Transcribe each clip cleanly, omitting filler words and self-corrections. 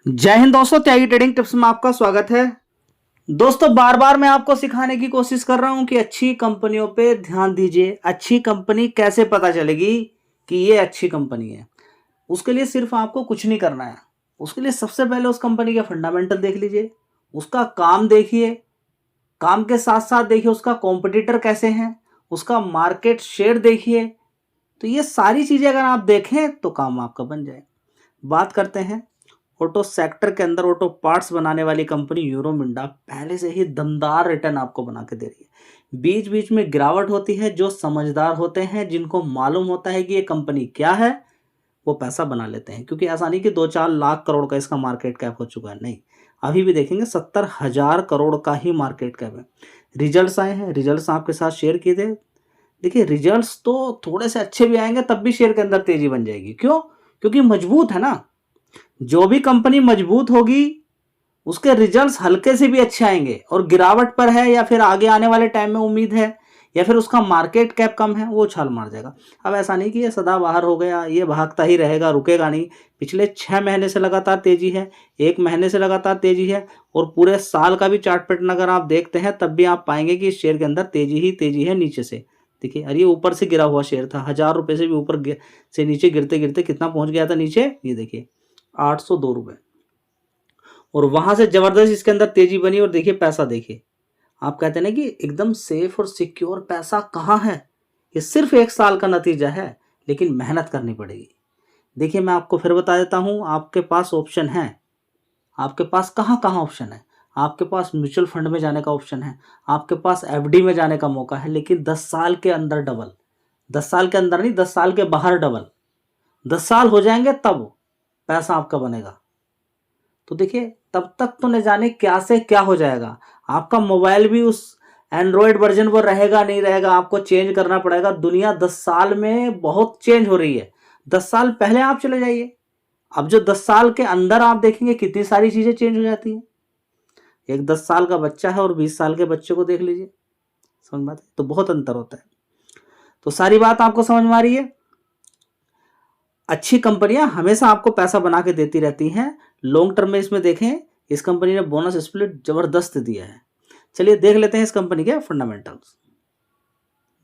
जय हिंद दोस्तों, त्यागी trading tips में आपका स्वागत है। दोस्तों, बार बार मैं आपको सिखाने की कोशिश कर रहा हूं कि अच्छी कंपनियों पे ध्यान दीजिए। अच्छी कंपनी कैसे पता चलेगी कि ये अच्छी कंपनी है? उसके लिए सिर्फ आपको कुछ नहीं करना है। उसके लिए सबसे पहले उस कंपनी के फंडामेंटल देख लीजिए, उसका काम देखिए, काम के साथ साथ देखिए उसका कॉम्पिटिटर कैसे हैं, उसका मार्केट शेयर देखिए। तो ये सारी चीजें अगर आप देखें तो काम आपका बन जाए। बात करते हैं ऑटो सेक्टर के अंदर। ऑटो पार्ट्स बनाने वाली कंपनी यूरोमिंडा पहले से ही दमदार रिटर्न आपको बना के दे रही है। बीच बीच में गिरावट होती है। जो समझदार होते हैं, जिनको मालूम होता है कि ये कंपनी क्या है, वो पैसा बना लेते हैं, क्योंकि ऐसा नहीं कि 2-4 लाख करोड़ का इसका मार्केट कैप हो चुका है। नहीं, अभी भी देखेंगे 70,000 करोड़ का ही मार्केट कैप है। रिजल्ट्स आए हैं, रिजल्ट्स आपके साथ शेयर किए थे। देखिए, रिजल्ट्स तो थोड़े से अच्छे भी आएंगे तब भी शेयर के अंदर तेजी बन जाएगी। क्यों? क्योंकि मजबूत है ना। जो भी कंपनी मजबूत होगी उसके रिजल्ट्स हल्के से भी अच्छे आएंगे, और गिरावट पर है या फिर आगे आने वाले टाइम में उम्मीद है या फिर उसका मार्केट कैप कम है, वो उछाल मार जाएगा। अब ऐसा नहीं कि ये सदाबहार हो गया, ये भागता ही रहेगा, रुकेगा नहीं। पिछले 6 महीने से लगातार तेजी है, 1 महीने से लगातार तेजी है, और पूरे साल का भी चार्ट पैटर्न अगर आप देखते हैं तब भी आप पाएंगे कि इस शेयर के अंदर तेजी ही तेजी है नीचे से। देखिए, अरे ये ऊपर से गिरा हुआ शेयर था, 1000 रुपये से भी ऊपर से नीचे गिरते गिरते कितना पहुंच गया था नीचे, ये देखिए 802 रुपये। और वहां से जबरदस्त इसके अंदर तेजी बनी। और देखिए पैसा, देखिए आप कहते हैं ना कि एकदम सेफ और सिक्योर पैसा कहाँ है? ये सिर्फ 1 साल का नतीजा है, लेकिन मेहनत करनी पड़ेगी। देखिए, मैं आपको फिर बता देता हूं, आपके पास ऑप्शन है। आपके पास कहाँ कहाँ ऑप्शन है? आपके पास म्यूचुअल फंड में जाने का ऑप्शन है, आपके पास एफडी में जाने का मौका है, लेकिन 10 साल के अंदर डबल। 10 साल के अंदर नहीं, 10 साल के बाहर डबल। 10 साल हो जाएंगे तब पैसा आपका बनेगा। तो देखिए, तब तक तो न जाने क्या से क्या हो जाएगा। आपका मोबाइल भी उस एंड्रॉयड वर्जन पर रहेगा नहीं रहेगा, आपको चेंज करना पड़ेगा। दुनिया 10 साल में बहुत चेंज हो रही है। 10 साल पहले आप चले जाइए, अब जो 10 साल के अंदर आप देखेंगे कितनी सारी चीजें चेंज हो जाती हैं। एक 10 साल का बच्चा है और 20 साल के बच्चे को देख लीजिए, समझ बात है? तो बहुत अंतर होता है। तो सारी बात आपको समझ में आ रही है? अच्छी कंपनियां हमेशा आपको पैसा बना के देती रहती हैं। लॉन्ग टर्म में इसमें देखें, इस कंपनी ने बोनस स्प्लिट जबरदस्त दिया है। चलिए देख लेते हैं इस कंपनी के फंडामेंटल्स।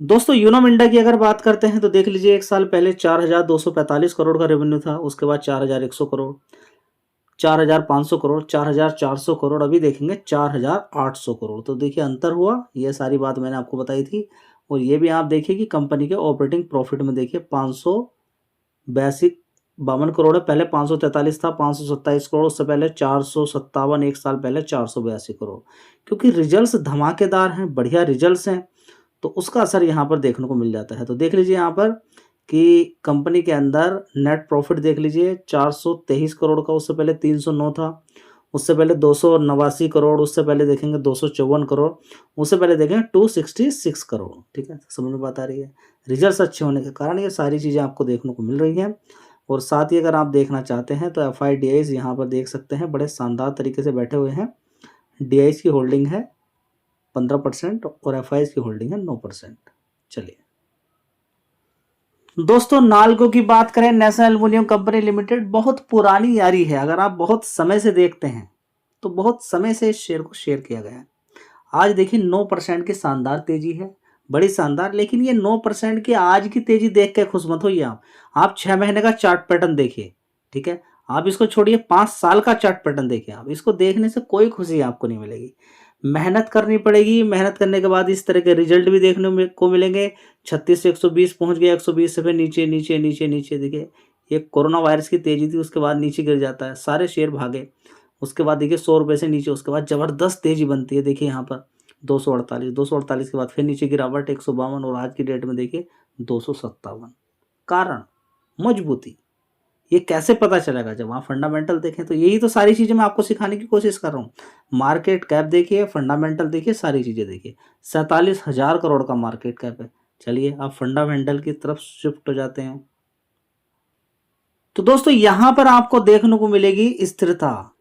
दोस्तों, यूनोमिंडा की अगर बात करते हैं तो देख लीजिए, 1 साल पहले 4,245 करोड़ का रेवेन्यू था, उसके बाद 4,100 करोड़, 4,500 करोड़, 4,400 करोड़, अभी देखेंगे 4,800 करोड़। तो देखिए अंतर हुआ, ये सारी बात मैंने आपको बताई थी। और ये भी आप देखिए कि कंपनी के ऑपरेटिंग प्रॉफिट में देखिए 552 करोड़ है, पहले 543 था, 527 करोड़, उससे पहले 457, 1 साल पहले 482 करोड़। क्योंकि रिजल्ट्स धमाकेदार हैं, बढ़िया रिजल्ट्स हैं, तो उसका असर यहाँ पर देखने को मिल जाता है। तो देख लीजिए यहाँ पर कि कंपनी के अंदर नेट प्रॉफिट देख लीजिए 423 करोड़ का, उससे पहले 309 था, उससे पहले 289 करोड़, उससे पहले देखेंगे 254 करोड़, उससे पहले देखेंगे 266 करोड़। ठीक है, समझ में बात आ रही है? रिजल्ट्स अच्छे होने के कारण ये सारी चीज़ें आपको देखने को मिल रही हैं। और साथ ही अगर आप देखना चाहते हैं तो FIDIs यहाँ पर देख सकते हैं, बड़े शानदार तरीके से बैठे हुए हैं। DIs की होल्डिंग है 15% और FIs की होल्डिंग है 9%। चलिए दोस्तों, नाल्को की बात करें, नेशनल एल्युमिनियम कंपनी लिमिटेड, बहुत पुरानी यारी है। अगर आप बहुत समय से देखते हैं तो बहुत समय से इस शेयर को शेयर किया गया है। आज देखिए 9% की शानदार तेजी है, बड़ी शानदार। लेकिन ये 9% की आज की तेजी देख के खुश मत होइए आप 6 महीने का चार्ट पैटर्न देखिए। ठीक है, आप इसको छोड़िए, 5 साल का चार्ट पैटर्न देखिए। आप इसको देखने से कोई खुशी आपको नहीं मिलेगी। मेहनत करनी पड़ेगी, मेहनत करने के बाद इस तरह के रिजल्ट भी देखने को मिलेंगे। 36 से 120 पहुंच गया, 120 से फिर नीचे नीचे नीचे नीचे। देखिए, ये कोरोना वायरस की तेजी थी, उसके बाद नीचे गिर जाता है, सारे शेयर भागे। उसके बाद देखिए 100 रुपये से नीचे, उसके बाद जबरदस्त तेजी बनती है। देखिए यहाँ पर 248 के बाद फिर नीचे गिरावट 152, और आज की डेट में देखिए 257। कारण मजबूती। ये कैसे पता चलेगा? जब आप फंडामेंटल देखें। तो यही तो सारी चीजें मैं आपको सिखाने की कोशिश कर रहा हूँ। मार्केट कैप देखिए, फंडामेंटल देखिए, सारी चीजें देखिए। 47,000 करोड़ का मार्केट कैप है। चलिए आप फंडामेंटल की तरफ शिफ्ट हो जाते हैं। तो दोस्तों, यहां पर आपको देखने को मिलेगी स्थिरता।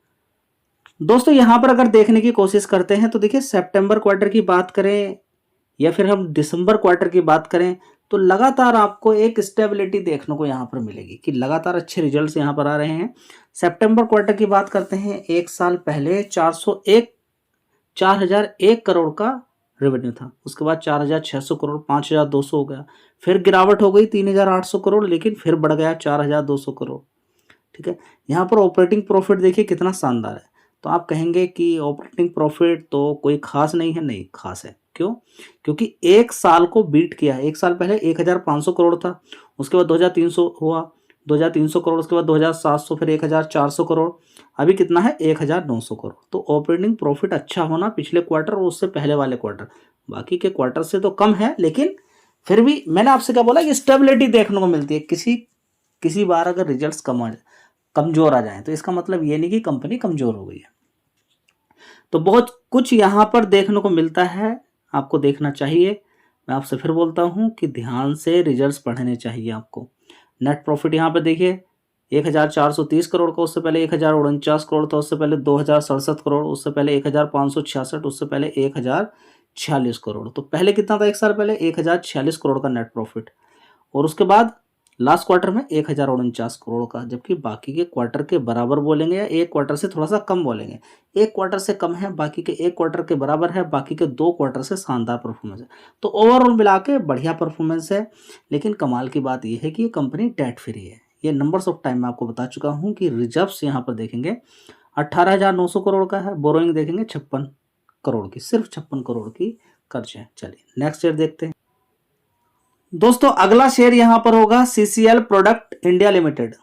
दोस्तों, यहां पर अगर देखने की कोशिश करते हैं तो देखिए, सितंबर क्वार्टर की बात करें या फिर हम दिसंबर क्वार्टर की बात करें तो लगातार आपको एक स्टेबिलिटी देखने को यहाँ पर मिलेगी कि लगातार अच्छे रिजल्ट्स यहाँ पर आ रहे हैं। सितंबर क्वार्टर की बात करते हैं, एक साल पहले 4001 करोड़ का रेवेन्यू था, उसके बाद 4600 करोड़, 5200 हो गया, फिर गिरावट हो गई 3800 करोड़, लेकिन फिर बढ़ गया 4200 करोड़। ठीक है, यहाँ पर ऑपरेटिंग प्रॉफिट देखिए कितना शानदार है। तो आप कहेंगे कि ऑपरेटिंग प्रॉफिट तो कोई खास नहीं है, नहीं खास है। क्यों? क्योंकि एक साल को बीट किया है। एक साल पहले 1500 करोड़ था, उसके बाद 2300 हुआ, 2300 करोड़, उसके बाद 2700, फिर 1400 करोड़, अभी कितना है 1900 करोड़। तो ऑपरेटिंग प्रॉफिट अच्छा होना पिछले क्वार्टर और उससे पहले वाले क्वार्टर, बाकी के क्वार्टर से तो कम है, लेकिन फिर भी मैंने आपसे क्या बोला कि स्टेबिलिटी देखने को मिलती है। किसी बार अगर रिजल्ट्स कमजोर आ जाए तो इसका मतलब ये नहीं कि कंपनी कमजोर हो गई है। तो बहुत कुछ यहाँ पर देखने को मिलता है, आपको देखना चाहिए। मैं आपसे फिर बोलता हूँ कि ध्यान से रिजल्ट्स पढ़ने चाहिए आपको। नेट प्रॉफिट यहाँ पे देखिए 1430 करोड़ का, उससे पहले 1049 करोड़ था, उससे पहले 2067 करोड़, उससे पहले 1566, उससे पहले 1046 करोड़। तो पहले कितना था एक साल पहले? 1046 करोड़ का नेट प्रॉफिट, और उसके बाद लास्ट क्वार्टर में 1049 करोड़ का, जबकि बाकी के क्वार्टर के बराबर बोलेंगे या एक क्वार्टर से थोड़ा सा कम बोलेंगे। एक क्वार्टर से कम है, बाकी के एक क्वार्टर के बराबर है, बाकी के 2 क्वार्टर से शानदार परफॉर्मेंस है। तो ओवरऑल मिला के बढ़िया परफॉर्मेंस है। लेकिन कमाल की बात यह है कि ये कंपनी डेट फ्री है। ये नंबर्स ऑफ टाइम में आपको बता चुका हूँ कि रिजर्व्स यहाँ पर देखेंगे 18,900 करोड़ का है, बोरोइंग देखेंगे 56 करोड़ की, सिर्फ 56 करोड़ की कर्ज है। चलिए नेक्स्ट शेयर देखते हैं। दोस्तों अगला शेयर यहां पर होगा CCL प्रोडक्ट इंडिया लिमिटेड।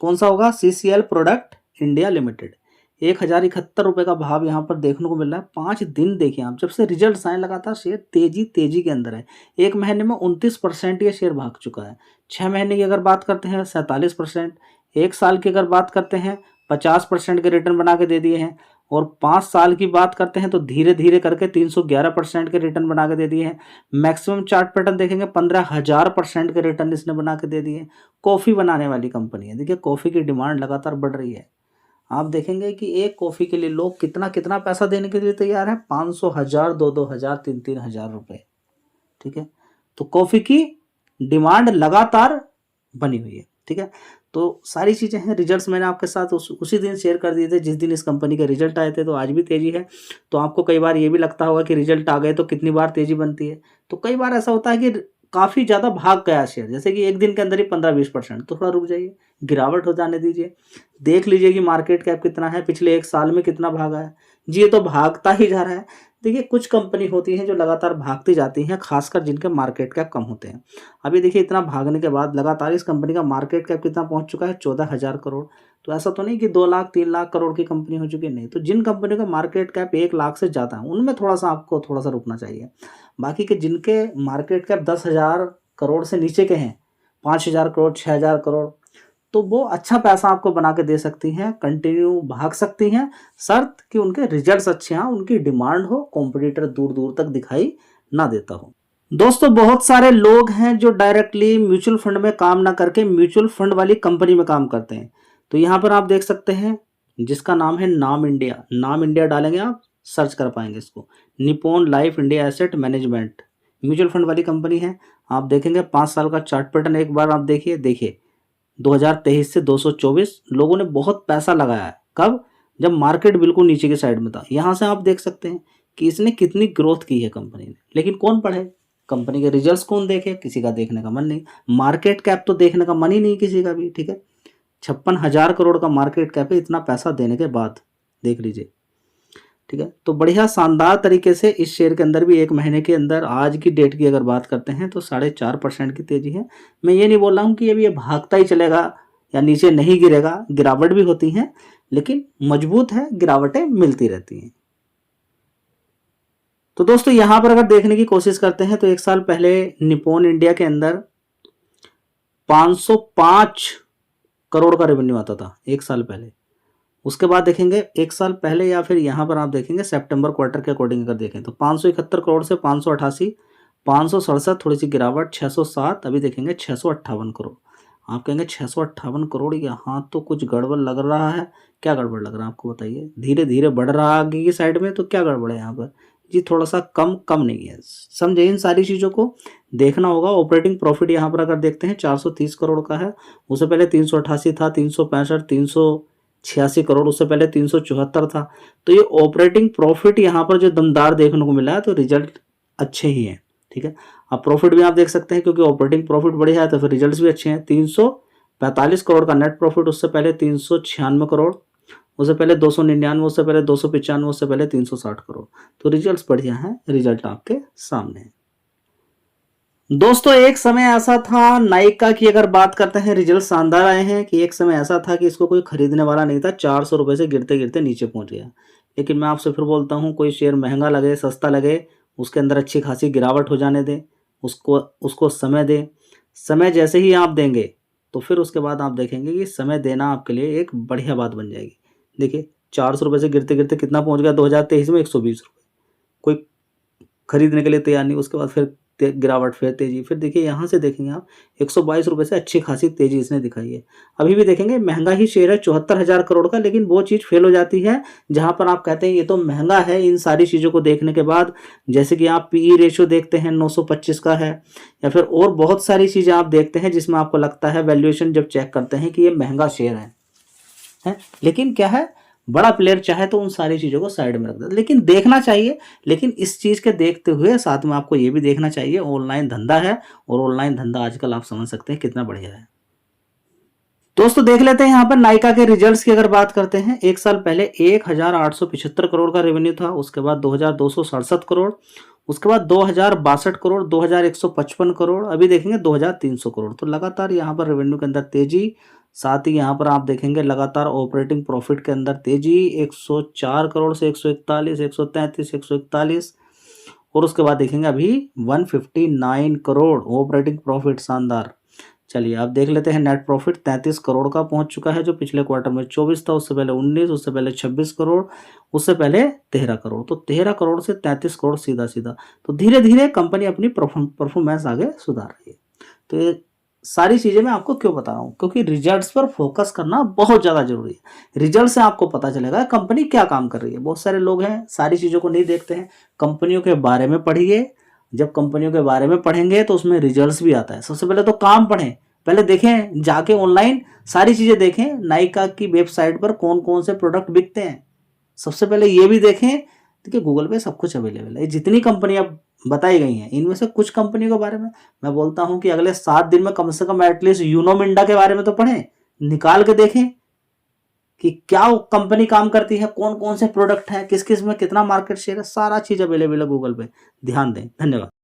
कौन सा होगा? CCL product India limited. 1071 रुपए का भाव यहां पर देखने को मिल रहा है। 5 दिन देखिए आप, जब से रिजल्ट आए लगातार शेयर तेजी के अंदर है। एक महीने में 29% ये शेयर भाग चुका है। 6 महीने की अगर बात करते हैं 47%, एक साल की अगर बात करते हैं 50% के रिटर्न बना के दे दिए हैं, और 5 साल की बात करते हैं तो धीरे धीरे करके 311% के रिटर्न बना के दे दिए हैं। मैक्सिमम चार्ट पैटर्न देखेंगे 15,000% के रिटर्न इसने बना के दे दिए हैं। कॉफ़ी बनाने वाली कंपनी है। देखिए कॉफ़ी की डिमांड लगातार बढ़ रही है। आप देखेंगे कि एक कॉफ़ी के लिए लोग कितना कितना पैसा देने के लिए तैयार है, 500, 1000, 2-2 हज़ार, 3-3 हज़ार रुपये। ठीक है, तो कॉफ़ी की डिमांड लगातार बनी हुई है। ठीक है, तो सारी चीज़ें हैं। रिजल्ट्स मैंने आपके साथ उसी दिन शेयर कर दिए थे जिस दिन इस कंपनी के रिजल्ट आए थे। तो आज भी तेज़ी है। तो आपको कई बार ये भी लगता होगा कि रिजल्ट आ गए तो कितनी बार तेज़ी बनती है। तो कई बार ऐसा होता है कि काफ़ी ज़्यादा भाग गया शेयर, जैसे कि एक दिन के अंदर ही 15-20%, तो थोड़ा रुक जाइए, गिरावट हो जाने दीजिए, देख लीजिए कि मार्केट कैप कितना है, पिछले एक साल में कितना भागा है। जी ये तो भागता ही जा रहा है। देखिए कुछ कंपनी होती हैं जो लगातार भागती जाती हैं, खासकर जिनके मार्केट कैप कम होते हैं। अभी देखिए इतना भागने के बाद लगातार इस कंपनी का मार्केट कैप कितना पहुंच चुका है, 14,000 करोड़। तो ऐसा तो नहीं कि 2 लाख 3 लाख करोड़ की कंपनी हो चुकी है, नहीं। तो जिन कंपनियों का मार्केट कैप 1 लाख से ज़्यादा है उनमें आपको थोड़ा सा रुकना चाहिए। बाकी के जिनके मार्केट कैप 10,000 करोड़ से नीचे के हैं, 5,000 करोड़, 6,000 करोड़, तो वो अच्छा पैसा आपको बना के दे सकती हैं, कंटिन्यू भाग सकती हैं, शर्त कि उनके रिजल्ट्स अच्छे हों, उनकी डिमांड हो, कॉम्पिटिटर दूर दूर तक दिखाई ना देता हो। दोस्तों बहुत सारे लोग हैं जो डायरेक्टली म्यूचुअल फंड में काम ना करके म्यूचुअल फंड वाली कंपनी में काम करते हैं। तो यहाँ पर आप देख सकते हैं जिसका नाम है नाम इंडिया। नाम इंडिया डालेंगे आप, सर्च कर पाएंगे इसको। Nippon life India asset management mutual fund वाली कंपनी है। आप देखेंगे 5 साल का चार्ट पैटर्न एक बार आप देखिए 2023 से 224 लोगों ने बहुत पैसा लगाया है। कब? जब मार्केट बिल्कुल नीचे की साइड में था। यहाँ से आप देख सकते हैं कि इसने कितनी ग्रोथ की है कंपनी ने। लेकिन कौन पढ़े? कंपनी के रिजल्ट्स कौन देखे? किसी का देखने का मन नहीं। मार्केट कैप तो देखने का मन ही नहीं किसी का भी। ठीक है, 56,000 करोड़ का मार्केट कैप है, इतना पैसा देने के बाद देख लीजिए। ठीक है, तो बढ़िया शानदार तरीके से इस शेयर के अंदर भी एक महीने के अंदर आज की डेट की अगर बात करते हैं तो 4.5% की तेजी है। मैं ये नहीं बोल रहा हूँ कि अभी ये भागता ही चलेगा या नीचे नहीं गिरेगा, गिरावट भी होती है लेकिन मजबूत है, गिरावटें मिलती रहती हैं। तो दोस्तों यहाँ पर अगर देखने की कोशिश करते हैं तो एक साल पहले निप्पॉन इंडिया के अंदर 505 करोड़ का रेवेन्यू आता था एक साल पहले। उसके बाद देखेंगे एक साल पहले या फिर यहाँ पर आप देखेंगे सितंबर क्वार्टर के अकॉर्डिंग अगर देखें तो 571 करोड़ से 588, 567 थोड़ी सी गिरावट, 607, अभी देखेंगे 658 करोड़। आप कहेंगे 658 करोड़, यहाँ तो कुछ गड़बड़ लग रहा है। क्या गड़बड़ लग रहा है आपको बताइए? धीरे धीरे बढ़ रहा है आगे की साइड में, तो क्या गड़बड़ है यहाँ पर? जी थोड़ा सा कम नहीं है। समझे इन सारी चीज़ों को। देखना होगा। ऑपरेटिंग प्रॉफिट यहाँ पर अगर देखते हैं 430 करोड़ का है, उससे पहले 388 था, 365, 386 करोड़, उससे पहले 374 था। तो ये ऑपरेटिंग प्रॉफिट यहाँ पर जो दमदार देखने को मिला है, तो रिजल्ट अच्छे ही हैं, ठीक है। अब प्रॉफिट भी आप देख सकते हैं, क्योंकि ऑपरेटिंग प्रॉफिट बढ़िया है तो फिर रिजल्ट्स भी अच्छे हैं। 345 करोड़ का नेट प्रॉफिट, उससे पहले 396 करोड़, उससे पहले 299, उससे पहले 295, उससे पहले 360 करोड़। तो रिजल्ट्स बढ़िया हैं, रिजल्ट आपके सामने है। दोस्तों एक समय ऐसा था नायका की, अगर बात करते हैं, रिजल्ट शानदार आए हैं कि एक समय ऐसा था कि इसको कोई खरीदने वाला नहीं था, 400 रुपये से गिरते गिरते नीचे पहुंच गया। लेकिन मैं आपसे फिर बोलता हूं, कोई शेयर महंगा लगे सस्ता लगे, उसके अंदर अच्छी खासी गिरावट हो जाने दें, उसको उसको समय दें। समय जैसे ही आप देंगे तो फिर उसके बाद आप देखेंगे कि समय देना आपके लिए एक बढ़िया बात बन जाएगी। देखिए 400 रुपये से गिरते गिरते कितना पहुंच गया 2023 में, 120 रुपये। कोई खरीदने के लिए तैयार नहीं, उसके बाद फिर गिरावट, फिर तेजी, फिर देखिए यहाँ से देखेंगे आप 122 रुपये से अच्छी खासी तेजी इसने दिखाई है। अभी भी देखेंगे महंगा ही शेयर है 74,000 करोड़ का, लेकिन वो चीज़ फेल हो जाती है जहाँ पर आप कहते हैं ये तो महंगा है। इन सारी चीज़ों को देखने के बाद, जैसे कि आप पीई रेशियो देखते हैं 925 का है, या फिर और बहुत सारी चीज़ें आप देखते हैं जिसमें आपको लगता है वैल्यूएशन जब चेक करते हैं कि ये महंगा शेयर है। लेकिन क्या है, बड़ा प्लेयर चाहे तो उन सारी चीज़ों को साइड में रख देता, लेकिन देखना चाहिए। लेकिन इस चीज़ के देखते हुए साथ में आपको ये भी देखना चाहिए, ऑनलाइन धंधा है, और ऑनलाइन धंधा आजकल आप समझ सकते हैं कितना बढ़िया है। दोस्तों देख लेते हैं यहाँ पर नायका के रिजल्ट्स की अगर बात करते हैं। एक साल पहले 1,875 करोड़ का रेवेन्यू था, उसके बाद 2,267 करोड़, उसके बाद 2,062 करोड़, 2,155 करोड़, अभी देखेंगे 2,300 करोड़। तो लगातार यहाँ पर रेवेन्यू के अंदर तेजी, साथ ही यहाँ पर आप देखेंगे लगातार ऑपरेटिंग प्रॉफिट के अंदर तेजी, 104 करोड़ से 141, 133, 141, और उसके बाद देखेंगे अभी 159 करोड़ ऑपरेटिंग प्रॉफिट, शानदार। चलिए आप देख लेते हैं नेट प्रॉफिट 33 करोड़ का पहुंच चुका है, जो पिछले क्वार्टर में 24 था, उससे पहले 19, उससे पहले 26 करोड़, उससे पहले 13 करोड़। तो 13 करोड़ से 33 करोड़ सीधा सीधा। तो धीरे धीरे कंपनी अपनी परफॉर्मेंस आगे सुधार रही है। तो ये सारी चीज़ें मैं आपको क्यों बता रहा हूँ, क्योंकि रिजल्ट्स पर फोकस करना बहुत ज़्यादा जरूरी है। रिजल्ट से आपको पता चलेगा कंपनी क्या काम कर रही है। बहुत सारे लोग हैं सारी चीज़ों को नहीं देखते हैं। कंपनियों के बारे में पढ़िए, जब कंपनियों के बारे में पढ़ेंगे तो उसमें रिजल्ट्स भी आता है। सबसे पहले तो काम पढ़ें, पहले देखें जाके ऑनलाइन सारी चीज़ें देखें, नायका की वेबसाइट पर कौन कौन से प्रोडक्ट बिकते हैं। सबसे पहले ये भी देखें, देखिए गूगल पे सब कुछ अवेलेबल है। जितनी कंपनियां बताई गई हैं इनमें से कुछ कंपनियों के बारे में मैं बोलता हूं कि अगले 7 दिन में कम से कम एटलीस्ट यूनो मिंडा के बारे में तो पढ़ें, निकाल के देखें कि क्या कंपनी काम करती है, कौन कौन से प्रोडक्ट हैं, किस किस में कितना मार्केट शेयर है, सारा चीज अवेलेबल है गूगल पे। ध्यान दें। धन्यवाद।